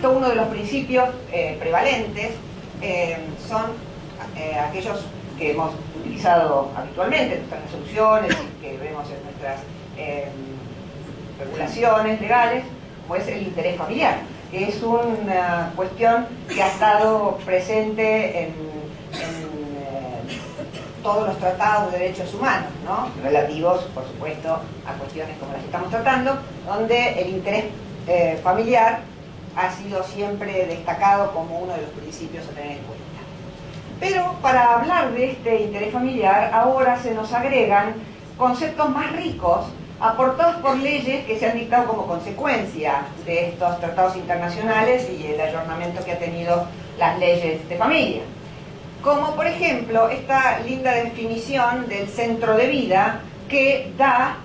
supuesto, uno de los principios prevalentes son aquellos que hemos utilizado habitualmente en nuestras resoluciones y que vemos en nuestras regulaciones legales, como es el interés familiar, que es una cuestión que ha estado presente en todos los tratados de derechos humanos, ¿no? Relativos, por supuesto, a cuestiones como las que estamos tratando, donde el interés familiar ha sido siempre destacado como uno de los principios a tener en cuenta. Pero para hablar de este interés familiar, ahora se nos agregan conceptos más ricos, aportados por leyes que se han dictado como consecuencia de estos tratados internacionales y el ayornamiento que ha tenido las leyes de familia. Como por ejemplo esta linda definición del centro de vida que da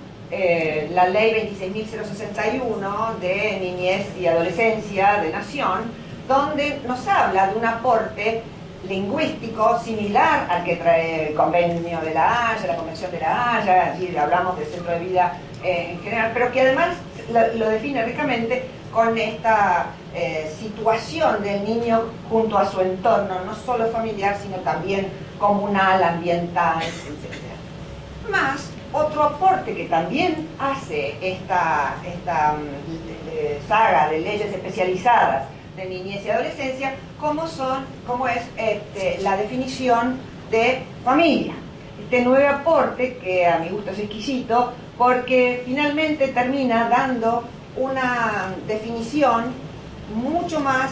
la ley 26.061 de niñez y adolescencia de Nación, donde nos habla de un aporte lingüístico similar al que trae el convenio de la Haya, la convención de la Haya, allí hablamos del centro de vida en general, pero que además lo define ricamente con esta situación del niño junto a su entorno, no solo familiar, sino también comunal, ambiental, etc. Más, otro aporte que también hace esta saga de leyes especializadas de niñez y adolescencia, como es la definición de familia. Este nuevo aporte, que a mi gusto es exquisito, porque finalmente termina dando una definición mucho más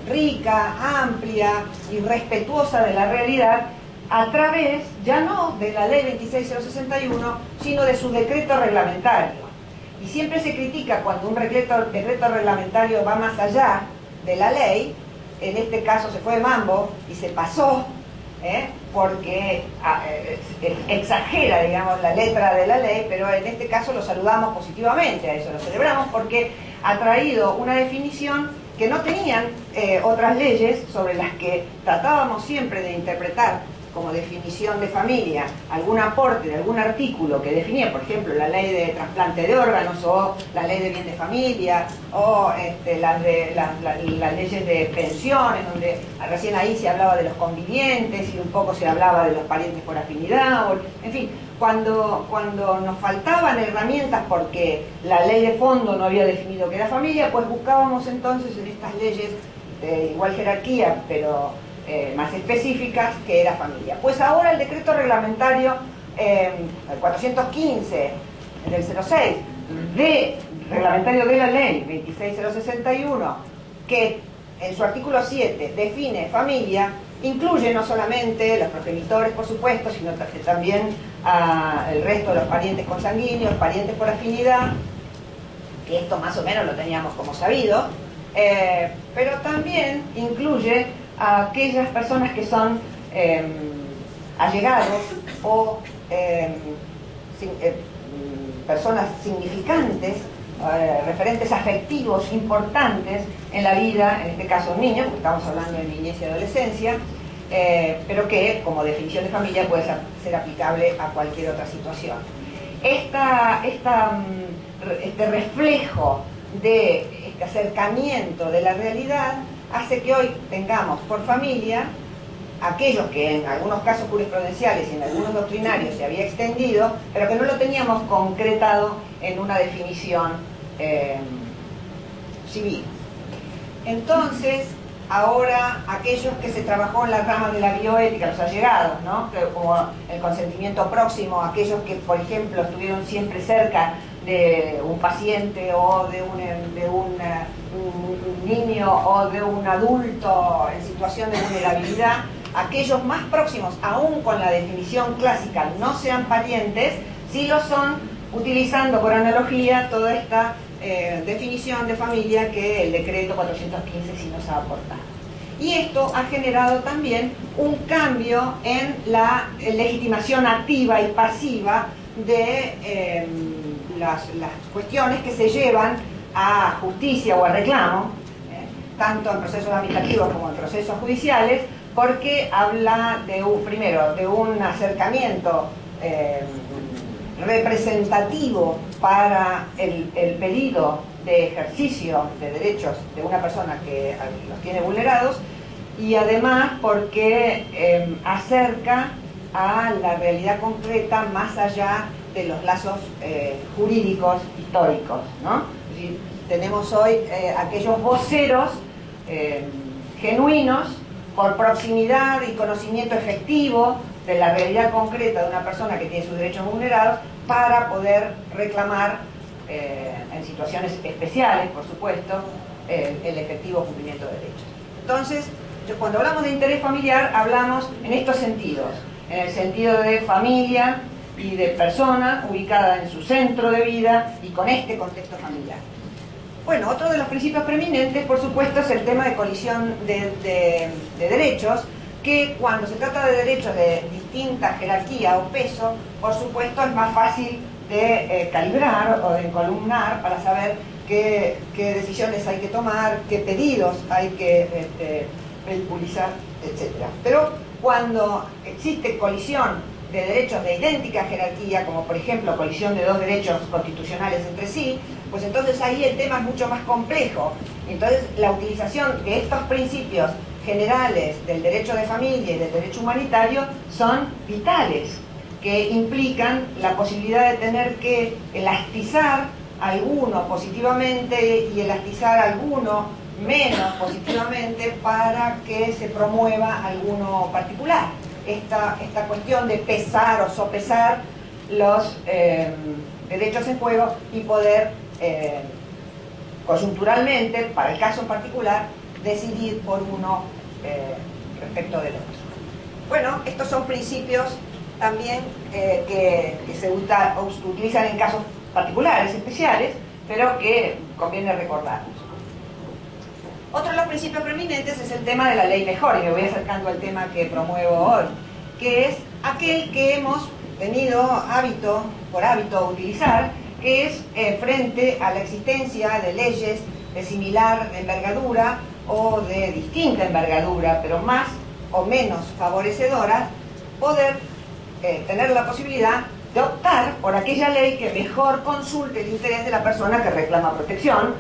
rica, amplia y respetuosa de la realidad, a través, ya no de la ley 26061, sino de su decreto reglamentario. Y siempre se critica cuando un decreto reglamentario va más allá de la ley. En este caso se fue de mambo y se pasó, porque exagera, digamos, la letra de la ley, pero en este caso lo saludamos positivamente, a eso lo celebramos, porque ha traído una definición que no tenían otras leyes sobre las que tratábamos siempre de interpretar como definición de familia algún aporte de algún artículo que definía, por ejemplo, la ley de trasplante de órganos o la ley de bien de familia o las leyes de pensiones, donde recién ahí se hablaba de los convivientes y un poco se hablaba de los parientes por afinidad, en fin, cuando nos faltaban herramientas porque la ley de fondo no había definido qué era familia, pues buscábamos entonces en estas leyes de igual jerarquía, pero más específicas, que era familia. Pues ahora el decreto reglamentario 415 del 06 reglamentario de la ley 26061, que en su artículo 7 define familia, incluye no solamente los progenitores, por supuesto, sino también el resto de los parientes consanguíneos, parientes por afinidad, que esto más o menos lo teníamos como sabido, pero también incluye a aquellas personas que son allegados o personas significantes, referentes afectivos importantes en la vida, en este caso niños, porque estamos hablando de niñez y adolescencia, pero que como definición de familia puede ser aplicable a cualquier otra situación. Este reflejo de este acercamiento de la realidad hace que hoy tengamos por familia aquellos que en algunos casos jurisprudenciales y en algunos doctrinarios se había extendido, pero que no lo teníamos concretado en una definición civil. Entonces, ahora aquellos que se trabajó en las ramas de la bioética, los allegados, ¿no? Como el consentimiento próximo, aquellos que, por ejemplo, estuvieron siempre cerca de un paciente o de un niño o de un adulto en situación de vulnerabilidad, aquellos más próximos, aún con la definición clásica, no sean parientes, sí lo son, utilizando por analogía toda esta definición de familia que el decreto 415 sí nos ha aportado. Y esto ha generado también un cambio en la legitimación activa y pasiva de las cuestiones que se llevan a justicia o a reclamo, tanto en procesos administrativos como en procesos judiciales, porque habla primero de un acercamiento representativo para el pedido de ejercicio de derechos de una persona que los tiene vulnerados, y además porque acerca a la realidad concreta más allá de los lazos jurídicos históricos, ¿no? Es decir, tenemos hoy aquellos voceros genuinos por proximidad y conocimiento efectivo de la realidad concreta de una persona que tiene sus derechos vulnerados para poder reclamar en situaciones especiales, por supuesto, el efectivo cumplimiento de derechos. Entonces, cuando hablamos de interés familiar, hablamos en estos sentidos, en el sentido de familia y de persona ubicada en su centro de vida y con este contexto familiar. Bueno, otro de los principios preeminentes, por supuesto, es el tema de colisión de derechos, que cuando se trata de derechos de distinta jerarquía o peso, por supuesto es más fácil de calibrar o de encolumnar para saber qué decisiones hay que tomar, qué pedidos hay que vehiculizar, etc. Pero cuando existe colisión de derechos de idéntica jerarquía, como por ejemplo colisión de dos derechos constitucionales entre sí, pues entonces ahí el tema es mucho más complejo. Entonces la utilización de estos principios generales del derecho de familia y del derecho humanitario son vitales, que implican la posibilidad de tener que elastizar alguno positivamente y elastizar alguno menos positivamente para que se promueva alguno particular. Esta cuestión de pesar o sopesar los derechos en juego y poder coyunturalmente, para el caso en particular, decidir por uno respecto del otro. Bueno, estos son principios también que se utilizan en casos particulares, especiales, pero que conviene recordarlos. Otro de los principios preeminentes es el tema de la ley mejor, y me voy acercando al tema que promuevo hoy, que es aquel que hemos tenido por hábito utilizar, que es frente a la existencia de leyes de similar envergadura o de distinta envergadura, pero más o menos favorecedoras, poder tener la posibilidad de optar por aquella ley que mejor consulte el interés de la persona que reclama protección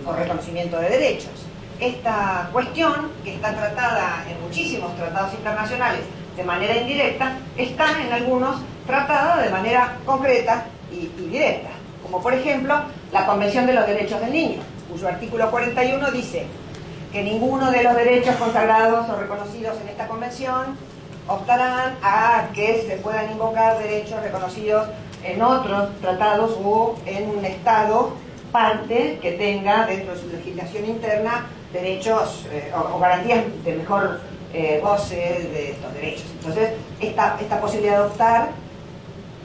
o reconocimiento de derechos. Esta cuestión, que está tratada en muchísimos tratados internacionales de manera indirecta, está en algunos tratada de manera concreta y directa, como por ejemplo la Convención de los Derechos del Niño, cuyo artículo 41 dice que ninguno de los derechos consagrados o reconocidos en esta convención optarán a que se puedan invocar derechos reconocidos en otros tratados o en un Estado parte que tenga dentro de su legislación interna derechos o garantías de mejor goce de estos derechos. Entonces, esta posibilidad de optar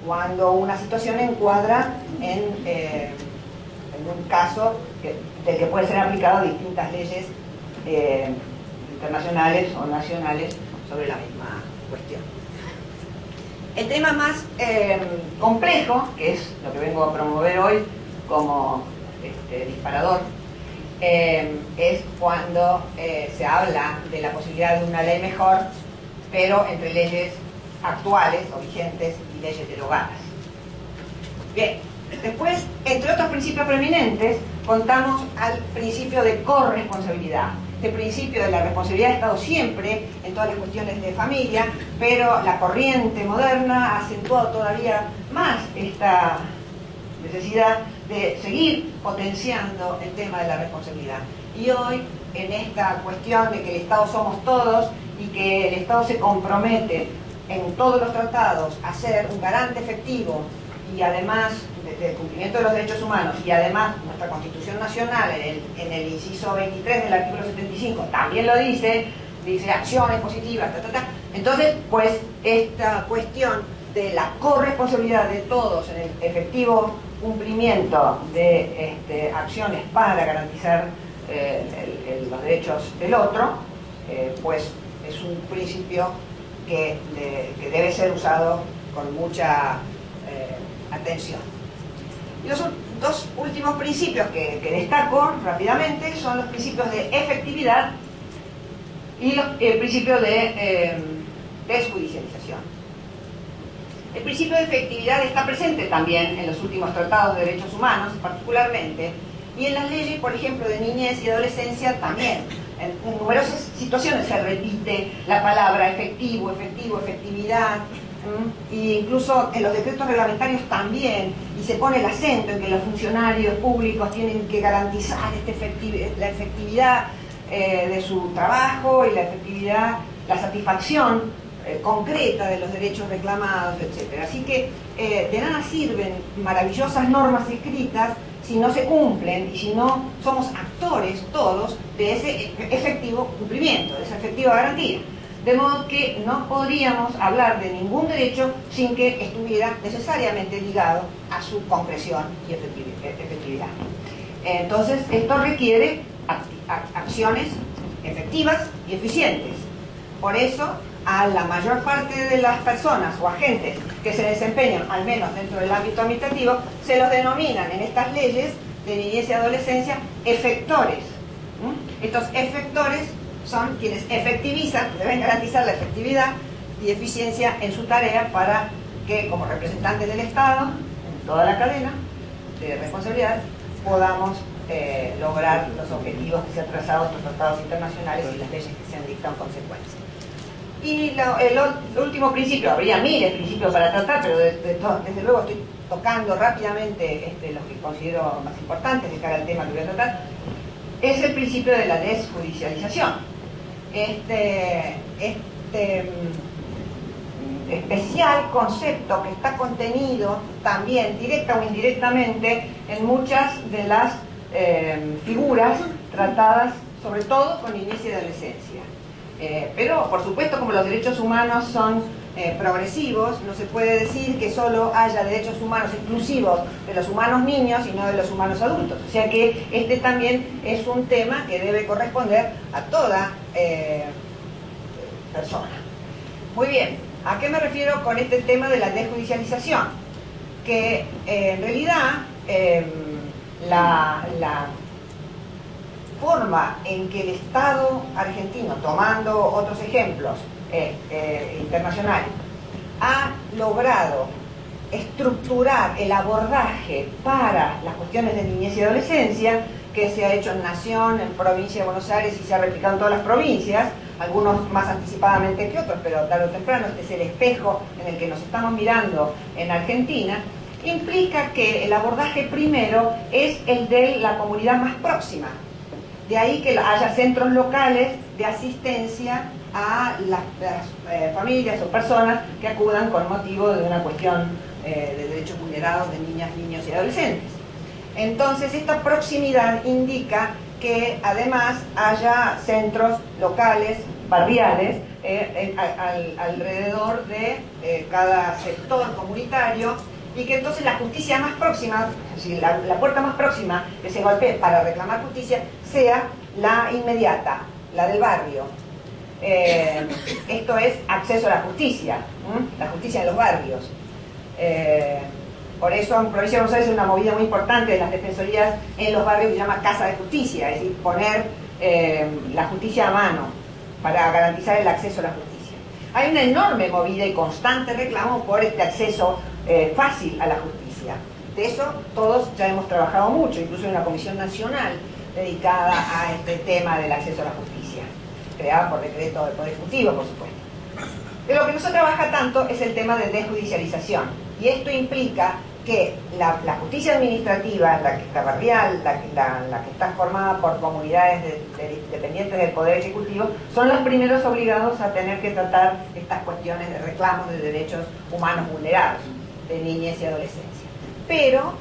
cuando una situación encuadra en un caso del que puede ser aplicado distintas leyes internacionales o nacionales sobre la misma cuestión. El tema más complejo, que es lo que vengo a promover hoy como disparador, es cuando se habla de la posibilidad de una ley mejor, pero entre leyes actuales o vigentes y leyes derogadas. Bien, después, entre otros principios preeminentes, contamos al principio de corresponsabilidad. Este principio de la responsabilidad ha estado siempre en todas las cuestiones de familia, pero la corriente moderna ha acentuado todavía más esta necesidad de seguir potenciando el tema de la responsabilidad. Y hoy, en esta cuestión de que el Estado somos todos y que el Estado se compromete en todos los tratados a ser un garante efectivo y además del cumplimiento de los derechos humanos, y además nuestra Constitución Nacional en el inciso 23 del artículo 75 también lo dice acciones positivas, entonces pues esta cuestión de la corresponsabilidad de todos en el efectivo cumplimiento de acciones para garantizar los derechos del otro, pues es un principio que debe ser usado con mucha atención. Y los dos últimos principios que destaco rápidamente son los principios de efectividad y el principio de desjudicialización. El principio de efectividad está presente también en los últimos tratados de derechos humanos, particularmente Y en las leyes, por ejemplo, de niñez y adolescencia también. En numerosas situaciones se repite la palabra efectivo, efectivo, efectividad, y incluso en los decretos reglamentarios también, y se pone el acento en que los funcionarios públicos tienen que garantizar la efectividad de su trabajo y la efectividad, la satisfacción concreta de los derechos reclamados, etc. Así que de nada sirven maravillosas normas escritas si no se cumplen y si no somos actores todos de ese efectivo cumplimiento, de esa efectiva garantía. De modo que no podríamos hablar de ningún derecho sin que estuviera necesariamente ligado a su concreción y efectividad. Entonces, esto requiere acciones efectivas y eficientes. Por eso, a la mayor parte de las personas o agentes que se desempeñan, al menos dentro del ámbito administrativo, se los denominan en estas leyes de niñez y adolescencia efectores. Estos efectores son quienes efectivizan, deben garantizar la efectividad y eficiencia en su tarea para que, como representantes del Estado, en toda la cadena de responsabilidad, podamos lograr los objetivos que se han trazado en los tratados internacionales y las leyes que se han dictado en consecuencia. Y el último principio, habría miles de principios para tratar, pero desde luego estoy tocando rápidamente los que considero más importantes de cara al tema que voy a tratar, es el principio de la desjudicialización. Este especial concepto que está contenido también, directa o indirectamente, en muchas de las figuras tratadas, sobre todo con niñez y adolescencia. Pero, por supuesto, como los derechos humanos son progresivos, no se puede decir que solo haya derechos humanos exclusivos de los humanos niños y no de los humanos adultos. O sea que este también es un tema que debe corresponder a toda persona. Muy bien, ¿a qué me refiero con este tema de la desjudicialización? Que en realidad la forma en que el Estado argentino, tomando otros ejemplos internacionales, ha logrado estructurar el abordaje para las cuestiones de niñez y adolescencia, que se ha hecho en Nación, en Provincia de Buenos Aires y se ha replicado en todas las provincias, algunos más anticipadamente que otros, pero tarde o temprano este es el espejo en el que nos estamos mirando en Argentina, implica que el abordaje primero es el de la comunidad más próxima. De ahí que haya centros locales de asistencia a las familias o personas que acudan con motivo de una cuestión de derechos vulnerados de niñas, niños y adolescentes. Entonces, esta proximidad indica que además haya centros locales, barriales, alrededor de cada sector comunitario, y que entonces la justicia más próxima, es decir, la puerta más próxima que se golpee para reclamar justicia sea la inmediata, la del barrio. Esto es acceso a la justicia en los barrios. Por eso en Provincia de Buenos Aires es una movida muy importante de las defensorías en los barrios que se llama Casa de Justicia, es decir, poner la justicia a mano para garantizar el acceso a la justicia. Hay una enorme movida y constante reclamo por este acceso fácil a la justicia. De eso todos ya hemos trabajado mucho, incluso en una comisión nacional dedicada a este tema del acceso a la justicia, creada por decreto del Poder Ejecutivo, por supuesto. De lo que no se trabaja tanto es el tema de desjudicialización, y esto implica que la justicia administrativa, la que está barrial, la que está formada por comunidades dependientes del Poder Ejecutivo, son los primeros obligados a tener que tratar estas cuestiones de reclamos de derechos humanos vulnerados, de niñez y adolescencia. Pero,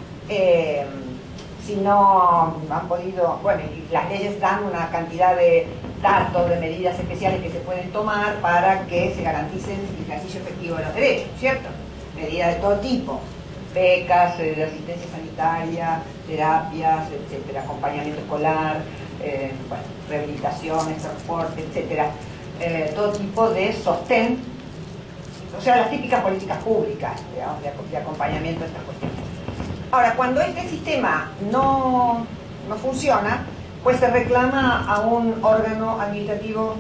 si no han podido, bueno, y las leyes dan una cantidad de datos, de medidas especiales que se pueden tomar para que se garantice el ejercicio efectivo de los derechos, ¿cierto? Medidas de todo tipo, becas, de asistencia sanitaria, terapias, etcétera, acompañamiento escolar, bueno, rehabilitaciones, transporte, etcétera, todo tipo de sostén, o sea, las típicas políticas públicas, digamos, de acompañamiento a estas cuestiones. Ahora, cuando este sistema no funciona, pues se reclama a un órgano administrativo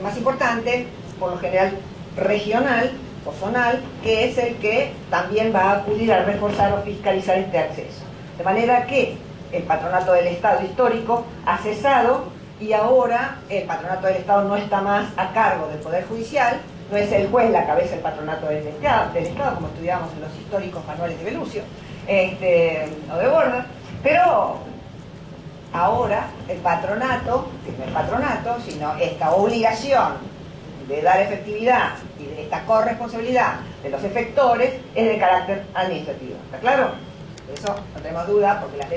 más importante, por lo general regional o zonal, que es el que también va a acudir a reforzar o fiscalizar este acceso. De manera que el Patronato del Estado histórico ha cesado y ahora el Patronato del Estado no está más a cargo del Poder Judicial, no es el juez la cabeza del Patronato del Estado como estudiábamos en los históricos manuales de Belucio o de Borda, pero ahora el patronato, que no es patronato, sino esta obligación de dar efectividad y de esta corresponsabilidad de los efectores es de carácter administrativo. ¿Está claro? De eso no tenemos duda porque las leyes